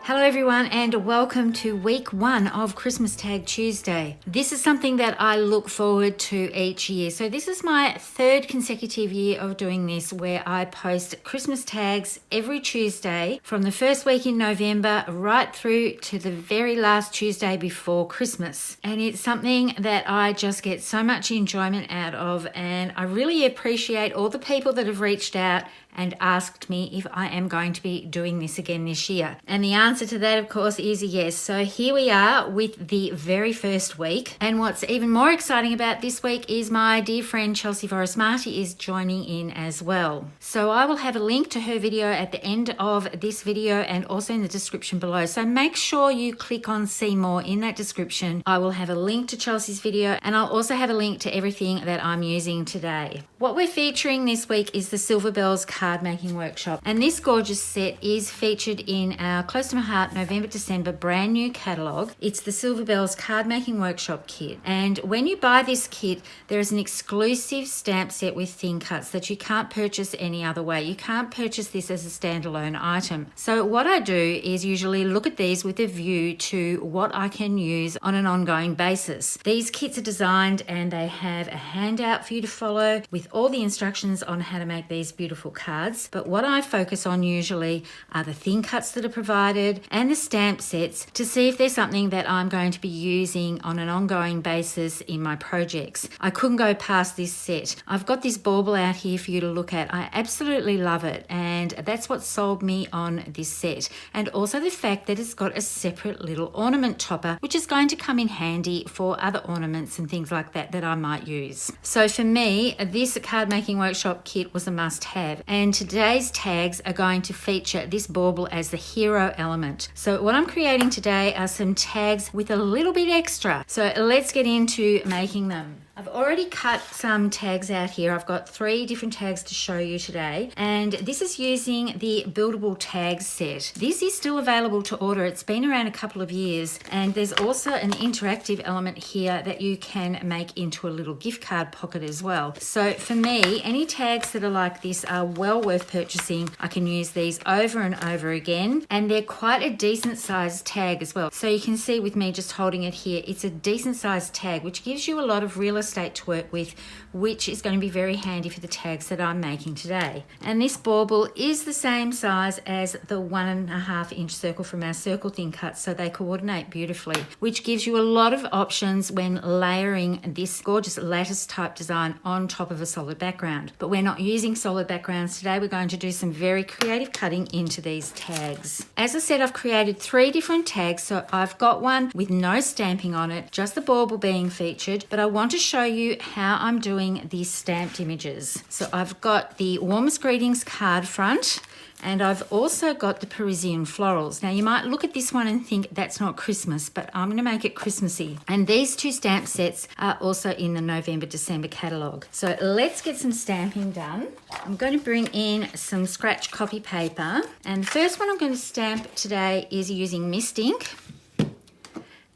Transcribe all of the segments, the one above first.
Hello everyone and welcome to week 1 of Christmas Tag Tuesday. This is something that I look forward to each year. So this is my 3rd consecutive year of doing this, where I post Christmas tags every Tuesday from the first week in November right through to the very last Tuesday before Christmas. And it's something that I just get so much enjoyment out of, and I really appreciate all the people that have reached out and asked me if I am going to be doing this again this year. And the answer to that, of course, is a yes. So here we are with the very first week. And what's even more exciting about this week is my dear friend Chelsea Forrest-Marty is joining in as well. So I will have a link to her video at the end of this video and also in the description below. So make sure you click on see more in that description. I will have a link to Chelsea's video, and I'll also have a link to everything that I'm using today. What we're featuring this week is the Silver Bells card making workshop, and this gorgeous set is featured in our Close to My Heart November-December brand new catalogue. It's the Silver Bells card making workshop kit, and when you buy this kit there is an exclusive stamp set with thin cuts that you can't purchase any other way. You can't purchase this as a standalone item. So what I do is usually look at these with a view to what I can use on an ongoing basis. These kits are designed and they have a handout for you to follow with all the instructions on how to make these beautiful cards. But what I focus on usually are the thin cuts that are provided and the stamp sets to see if there's something that I'm going to be using on an ongoing basis in my projects. I couldn't go past this set. I've got this bauble out here for you to look at. I absolutely love it, and that's what sold me on this set. And also the fact that it's got a separate little ornament topper, which is going to come in handy for other ornaments and things like that that I might use. So for me, this card making workshop kit was a must have, and today's tags are going to feature this bauble as the hero element. So what I'm creating today are some tags with a little bit extra. So let's get into making them. I've already cut some tags out here. I've got 3 different tags to show you today, and this is using the buildable tag set. This is still available to order. It's been around a couple of years, and there's also an interactive element here that you can make into a little gift card pocket as well. So for me, any tags that are like this are well worth purchasing. I can use these over and over again, and they're quite a decent sized tag as well. So you can see with me just holding it here, it's a decent sized tag, which gives you a lot of real estate to work with, which is going to be very handy for the tags that I'm making today. And this bauble is the same size as the 1.5 inch circle from our circle thin cuts, so they coordinate beautifully, which gives you a lot of options when layering this gorgeous lattice type design on top of a solid background. But we're not using solid backgrounds today. We're going to do some very creative cutting into these tags. As I said, I've created 3 different tags. So I've got one with no stamping on it, just the bauble being featured, but I want to show you how I'm doing these stamped images. So I've got the Warmest Greetings card front, and I've also got the Parisian florals. Now you might look at this one and think that's not Christmas, but I'm going to make it Christmassy. And these 2 stamp sets are also in the November-December catalogue. So let's get some stamping done. I'm going to bring in some scratch copy paper, and the first one I'm going to stamp today is using mist ink.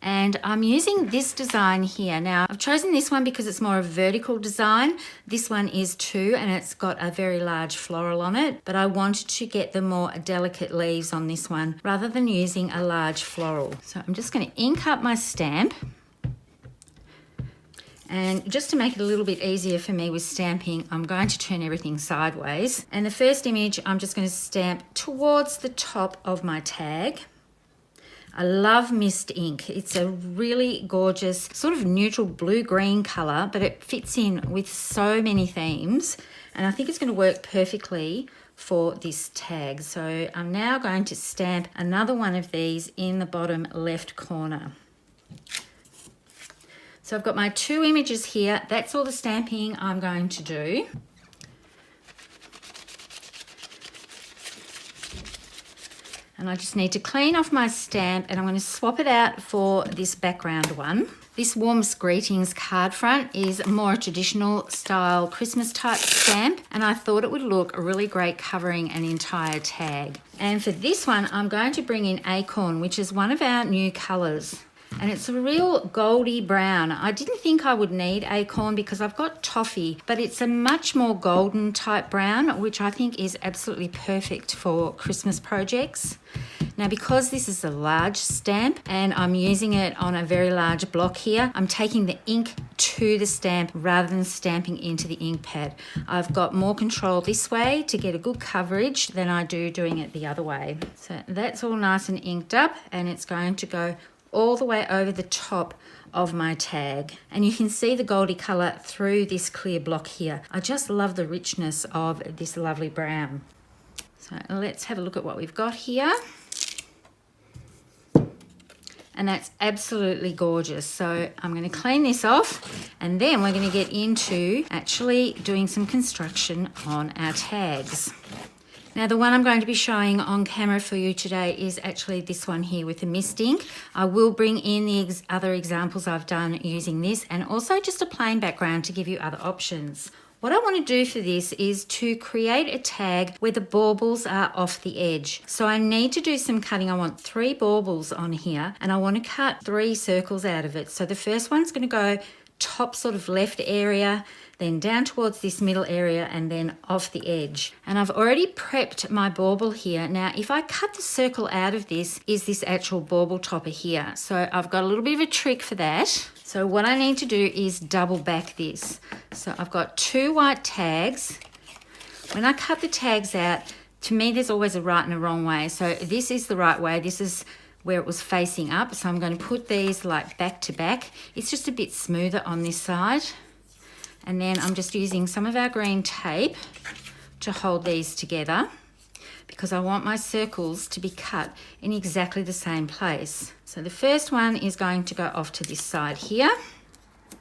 And I'm using this design here. Now, I've chosen this one because it's more a vertical design. This one is too, and it's got a very large floral on it, but I wanted to get the more delicate leaves on this one rather than using a large floral. So I'm just going to ink up my stamp. And just to make it a little bit easier for me with stamping, I'm going to turn everything sideways. And the first image, I'm just going to stamp towards the top of my tag. I love mist ink. It's a really gorgeous sort of neutral blue-green colour, but it fits in with so many themes, and I think it's going to work perfectly for this tag. So I'm now going to stamp another one of these in the bottom left corner. So I've got my 2 images here. That's all the stamping I'm going to do. And I just need to clean off my stamp, and I'm going to swap it out for this background one. This Warmest Greetings card front is more a traditional style Christmas type stamp, and I thought it would look really great covering an entire tag. And for this one, I'm going to bring in Acorn, which is one of our new colours. And it's a real goldy brown. I didn't think I would need Acorn because I've got toffee, but it's a much more golden type brown, which I think is absolutely perfect for Christmas projects. Now, because this is a large stamp and I'm using it on a very large block here, I'm taking the ink to the stamp rather than stamping into the ink pad. I've got more control this way to get a good coverage than I do doing it the other way. So that's all nice and inked up, and it's going to go all the way over the top of my tag. And you can see the goldy colour through this clear block here. I just love the richness of this lovely brown. So let's have a look at what we've got here. And that's absolutely gorgeous. So I'm going to clean this off, and then we're going to get into actually doing some construction on our tags. Now, the one I'm going to be showing on camera for you today is actually this one here with the mist ink. I will bring in the other examples I've done using this, and also just a plain background to give you other options. What I want to do for this is to create a tag where the baubles are off the edge. So I need to do some cutting. I want 3 baubles on here, and I want to cut 3 circles out of it. So the first one's going to go top sort of left area, then down towards this middle area, and then off the edge. And I've already prepped my bauble here. Now, if I cut the circle out of this, is this actual bauble topper here. So I've got a little bit of a trick for that. So what I need to do is double back this. So I've got 2 white tags. When I cut the tags out, to me there's always a right and a wrong way. So this is the right way. This is where it was facing up. So I'm going to put these like back to back. It's just a bit smoother on this side. And then I'm just using some of our green tape to hold these together, because I want my circles to be cut in exactly the same place. So the first one is going to go off to this side here. So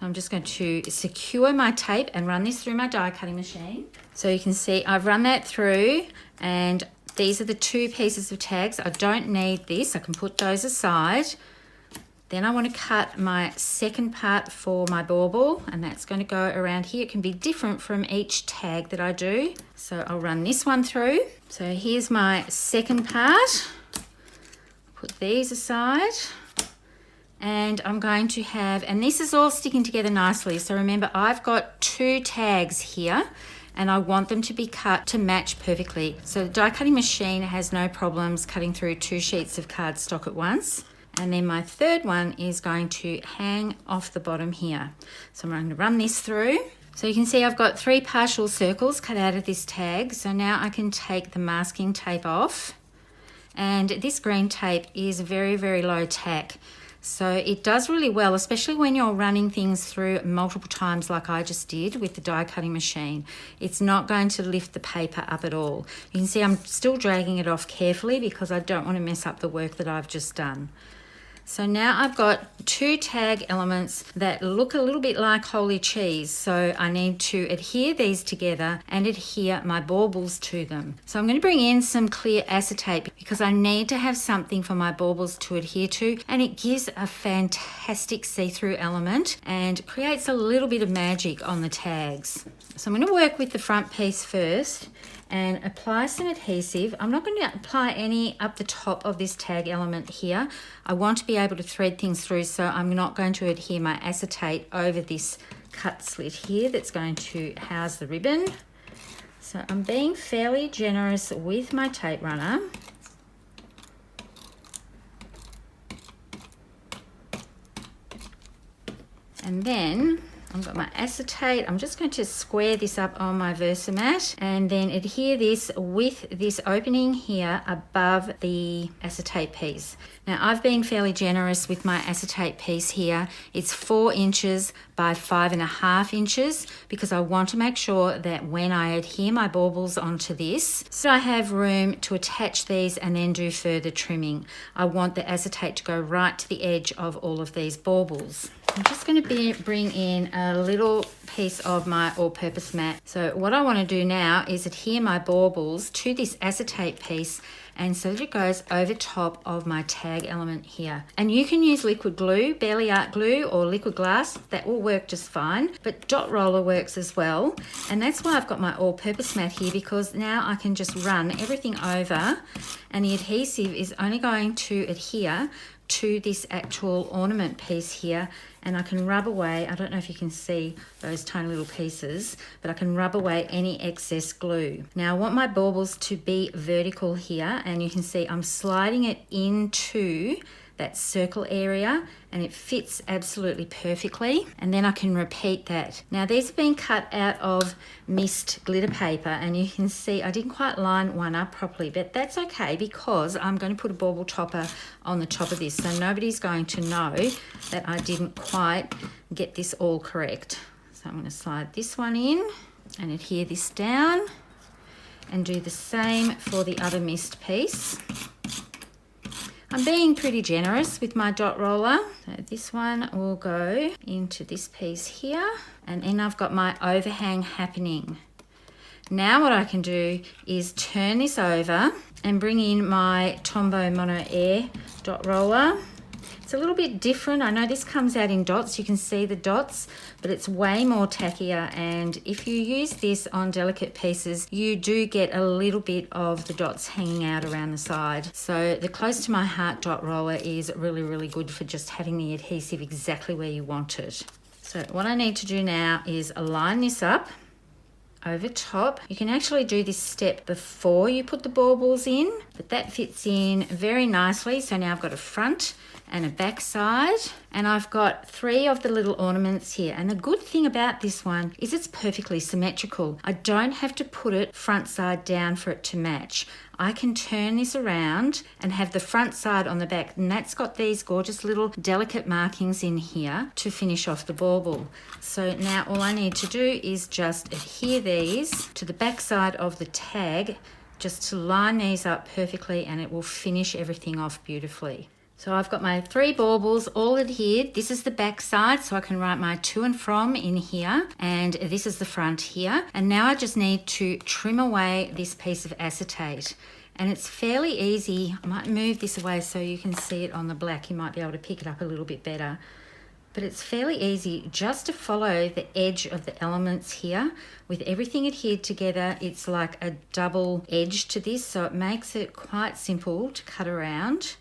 I'm just going to secure my tape and run this through my die cutting machine. So you can see I've run that through, and these are the 2 pieces of tags. I don't need this. I can put those aside. Then I want to cut my second part for my bauble, and that's going to go around here. It can be different from each tag that I do. So I'll run this one through. So here's my second part. Put these aside. And I'm going to have, and this is all sticking together nicely. So remember, I've got 2 tags here, and I want them to be cut to match perfectly. So the die cutting machine has no problems cutting through 2 sheets of cardstock at once. And then my third one is going to hang off the bottom here. So I'm going to run this through. So you can see I've got 3 partial circles cut out of this tag. So now I can take the masking tape off. And this green tape is very, very low tack. So it does really well, especially when you're running things through multiple times like I just did with the die cutting machine. It's not going to lift the paper up at all. You can see I'm still dragging it off carefully because I don't want to mess up the work that I've just done. So now I've got 2 tag elements that look a little bit like holy cheese. So I need to adhere these together and adhere my baubles to them. So I'm going to bring in some clear acetate because I need to have something for my baubles to adhere to, and it gives a fantastic see-through element and creates a little bit of magic on the tags. So I'm going to work with the front piece first and apply some adhesive. I'm not going to apply any up the top of this tag element here. I want to be able to thread things through, so I'm not going to adhere my acetate over this cut slit here that's going to house the ribbon. So I'm being fairly generous with my tape runner. And then I've got my acetate. I'm just going to square this up on my Versamat and then adhere this with this opening here above the acetate piece. Now I've been fairly generous with my acetate piece here. It's 4 inches by 5.5 inches because I want to make sure that when I adhere my baubles onto this, so I have room to attach these and then do further trimming. I want the acetate to go right to the edge of all of these baubles. I'm just going to bring in a little piece of my all-purpose mat. So what I want to do now is adhere my baubles to this acetate piece, and so that it goes over top of my tag element here. And you can use liquid glue, Barely Art glue or liquid glass, that will work just fine, but dot roller works as well. And that's why I've got my all-purpose mat here, because now I can just run everything over and the adhesive is only going to adhere to this actual ornament piece here, and I can rub away, I don't know if you can see those tiny little pieces, but I can rub away any excess glue. Now I want my baubles to be vertical here, and you can see I'm sliding it into that circle area, and it fits absolutely perfectly, and then I can repeat that. Now these have been cut out of mist glitter paper, and you can see I didn't quite line one up properly, but that's okay because I'm going to put a bauble topper on the top of this, so nobody's going to know that I didn't quite get this all correct. So I'm going to slide this one in and adhere this down, and do the same for the other mist piece. I'm being pretty generous with my dot roller. So this one will go into this piece here, and then I've got my overhang happening. Now what I can do is turn this over and bring in my Tombow Mono Air dot roller. It's a little bit different. I know this comes out in dots. You can see the dots, but it's way more tackier. And if you use this on delicate pieces, you do get a little bit of the dots hanging out around the side. So the Close to My Heart dot roller is really, really good for just having the adhesive exactly where you want it. So what I need to do now is align this up over top. You can actually do this step before you put the baubles in, but that fits in very nicely. So now I've got a front and a back side, and I've got 3 of the little ornaments here. And the good thing about this one is it's perfectly symmetrical. I don't have to put it front side down for it to match. I can turn this around and have the front side on the back, and that's got these gorgeous little delicate markings in here to finish off the bauble. So now all I need to do is just adhere these to the back side of the tag, just to line these up perfectly, and it will finish everything off beautifully. So I've got my 3 baubles all adhered. This is the back side, so I can write my to and from in here, and this is the front here. And now I just need to trim away this piece of acetate. And it's fairly easy. I might move this away so you can see it on the black. You might be able to pick it up a little bit better. But it's fairly easy just to follow the edge of the elements here. With everything adhered together, it's like a double edge to this, so it makes it quite simple to cut around.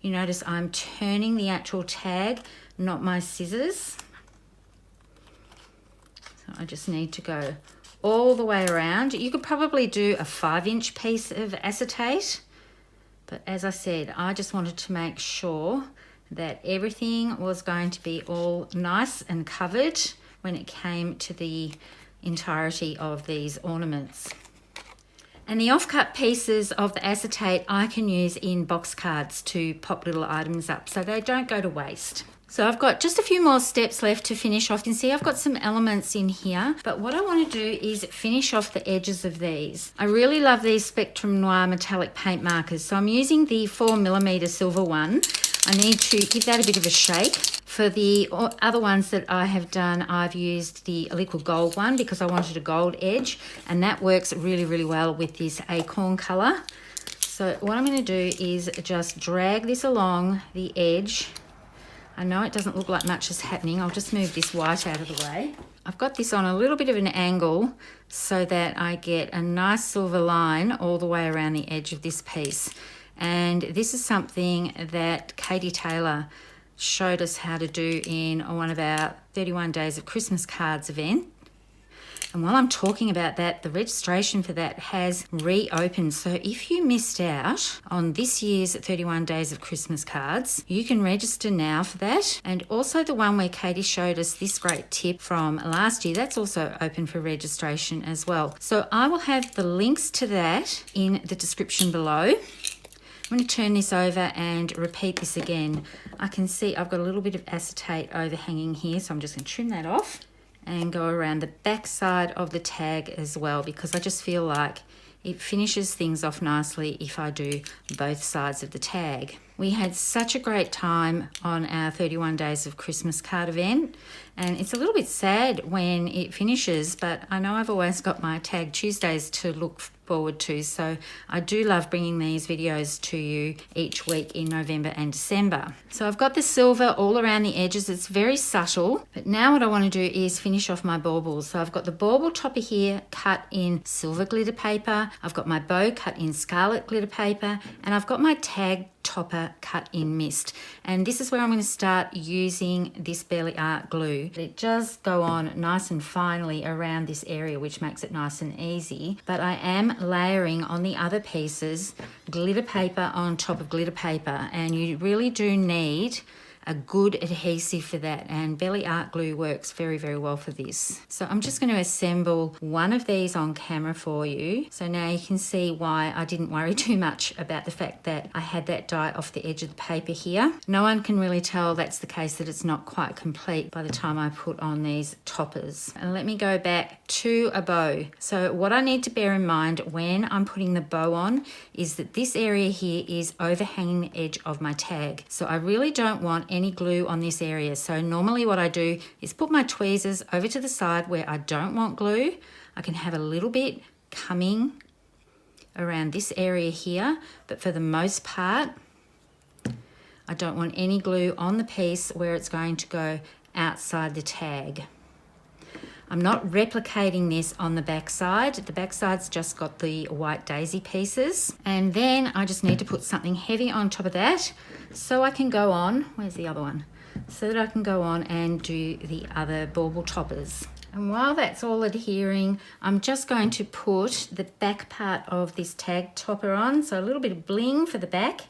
You notice I'm turning the actual tag, not my scissors. So I just need to go all the way around. You could probably do a 5-inch piece of acetate, but as I said, I just wanted to make sure that everything was going to be all nice and covered when it came to the entirety of these ornaments. And the off-cut pieces of the acetate I can use in box cards to pop little items up so they don't go to waste. So I've got just a few more steps left to finish off. You can see I've got some elements in here, but what I want to do is finish off the edges of these. I really love these Spectrum Noir metallic paint markers, so I'm using the 4mm silver one. I need to give that a bit of a shake. For the other ones that I have done, I've used the liquid gold one because I wanted a gold edge, and that works really, really well with this Acorn colour. So what I'm going to do is just drag this along the edge. I know it doesn't look like much is happening. I'll just move this white out of the way. I've got this on a little bit of an angle so that I get a nice silver line all the way around the edge of this piece. And this is something that Katie Taylor showed us how to do in one of our 31 Days of Christmas Cards event. And while I'm talking about that, the registration for that has reopened. So if you missed out on this year's 31 Days of Christmas Cards, you can register now for that. And also the one where Katie showed us this great tip from last year, that's also open for registration as well. So I will have the links to that in the description below. I'm going to turn this over and repeat this again. I can see I've got a little bit of acetate overhanging here, so I'm just going to trim that off and go around the back side of the tag as well, because I just feel like it finishes things off nicely if I do both sides of the tag. We had such a great time on our 31 Days of Christmas card event, and it's a little bit sad when it finishes, but I know I've always got my Tag Tuesdays to look forward to, so I do love bringing these videos to you each week in November and December. So I've got the silver all around the edges. It's very subtle, but now what I want to do is finish off my baubles. So I've got the bauble topper here cut in silver glitter paper, I've got my bow cut in scarlet glitter paper, and I've got my tag topper cut in mist, and this is where I'm going to start using this Barely Art glue. It does go on nice and finely around this area, which makes it nice and easy, but I am layering on the other pieces glitter paper on top of glitter paper, and you really do need a good adhesive for that, and Barely Art glue works very, very well for this. So I'm just going to assemble one of these on camera for you. So now you can see why I didn't worry too much about the fact that I had that die off the edge of the paper here. No one can really tell that's the case, that it's not quite complete by the time I put on these toppers. And let me go back to a bow. So what I need to bear in mind when I'm putting the bow on is that this area here is overhanging the edge of my tag. So I really don't want any glue on this area. So normally what I do is put my tweezers over to the side where I don't want glue. I can have a little bit coming around this area here, but for the most part, I don't want any glue on the piece where it's going to go outside the tag. I'm not replicating this on the back side. The back side's just got the white daisy pieces. And then I just need to put something heavy on top of that so I can go on, where's the other one? So that I can go on and do the other bauble toppers. And while that's all adhering, I'm just going to put the back part of this tag topper on. So a little bit of bling for the back.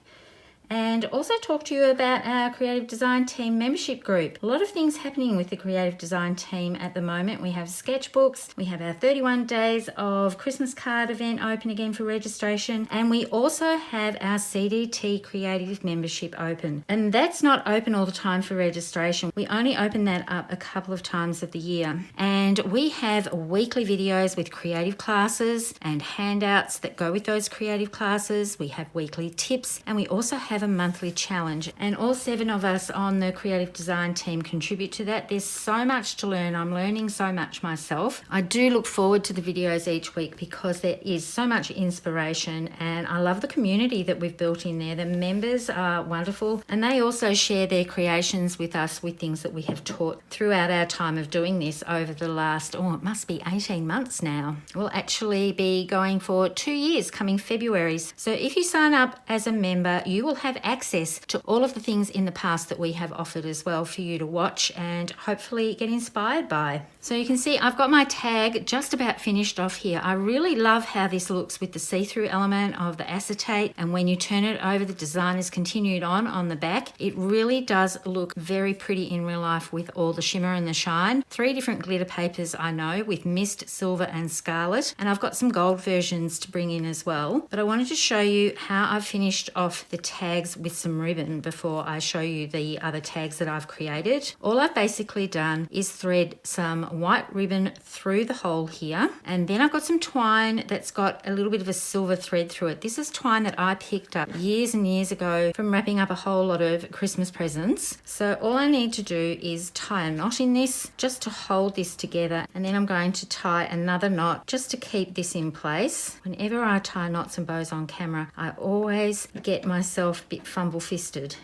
And also talk to you about our Creative Design Team membership group. A lot of things happening with the Creative Design Team at the moment. We have sketchbooks, we have our 31 Days of Christmas card event open again for registration, and we also have our CDT Creative membership open. And that's not open all the time for registration. We only open that up a couple of times of the year. And we have weekly videos with creative classes and handouts that go with those creative classes. We have weekly tips, and we also have a monthly challenge, and all 7 of us on the Creative Design Team contribute to that. There's so much to learn. I'm learning so much myself. I do look forward to the videos each week because there is so much inspiration, and I love the community that we've built in there. The members are wonderful, and they also share their creations with us with things that we have taught throughout our time of doing this over the last, it must be 18 months now. We'll actually be going for 2 years coming February. So if you sign up as a member, you will have access to all of the things in the past that we have offered as well for you to watch and hopefully get inspired by. So you can see I've got my tag just about finished off here. I really love how this looks with the see-through element of the acetate, and when you turn it over, the design is continued on the back. It really does look very pretty in real life with all the shimmer and the shine. 3 different glitter papers I know, with mist, silver and scarlet, and I've got some gold versions to bring in as well. But I wanted to show you how I've finished off the tags with some ribbon before I show you the other tags that I've created. All I've basically done is thread some white ribbon through the hole here, and then I've got some twine that's got a little bit of a silver thread through it. This is twine that I picked up years and years ago from wrapping up a whole lot of Christmas presents. So all I need to do is tie a knot in this just to hold this together, and then I'm going to tie another knot just to keep this in place. Whenever I tie knots and bows on camera, I always get myself a bit fumble-fisted.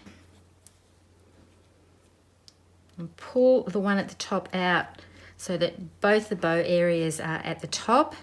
And pull the one at the top out so that both the bow areas are at the top,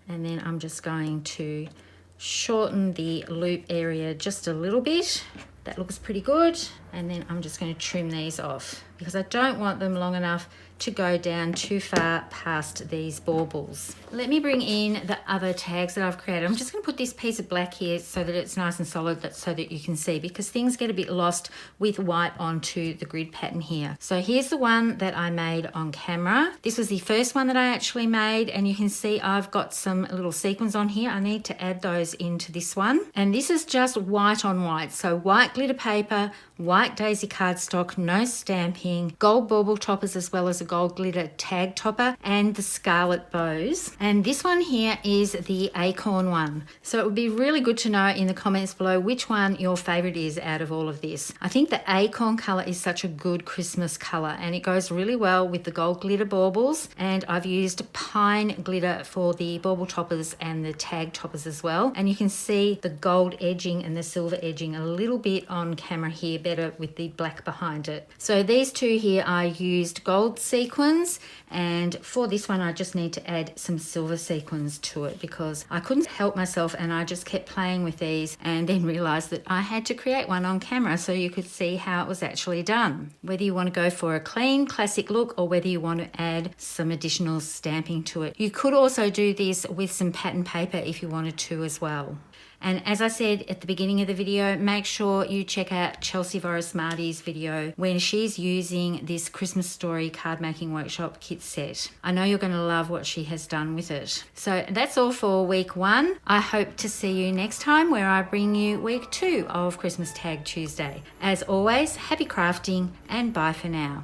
and then I'm just going to shorten the loop area just a little bit. That looks pretty good, and then I'm just going to trim these off because I don't want them long enough to go down too far past these baubles. Let me bring in the other tags that I've created. I'm just going to put this piece of black here so that it's nice and solid, so that you can see, because things get a bit lost with white onto the grid pattern here. So here's the one that I made on camera. This was the first one that I actually made, and you can see I've got some little sequins on here. I need to add those into this one, and this is just white on white. So white glitter paper, white daisy cardstock, no stamping, making gold bauble toppers as well as a gold glitter tag topper and the scarlet bows. And this one here is the Acorn one. So it would be really good to know in the comments below which one your favorite is out of all of this. I think the Acorn color is such a good Christmas color and it goes really well with the gold glitter baubles, and I've used pine glitter for the bauble toppers and the tag toppers as well. And you can see the gold edging and the silver edging a little bit on camera here better with the black behind it. So these two here I used gold sequins, and for this one I just need to add some silver sequins to it because I couldn't help myself and I just kept playing with these and then realized that I had to create one on camera so you could see how it was actually done. Whether you want to go for a clean classic look or whether you want to add some additional stamping to it. You could also do this with some pattern paper if you wanted to as well. And as I said at the beginning of the video, make sure you check out Chelsea Vorismarty's video when she's using this Christmas Story card making workshop kit set. I know you're going to love what she has done with it. So that's all for week 1. I hope to see you next time where I bring you week 2 of Christmas Tag Tuesday. As always, happy crafting and bye for now.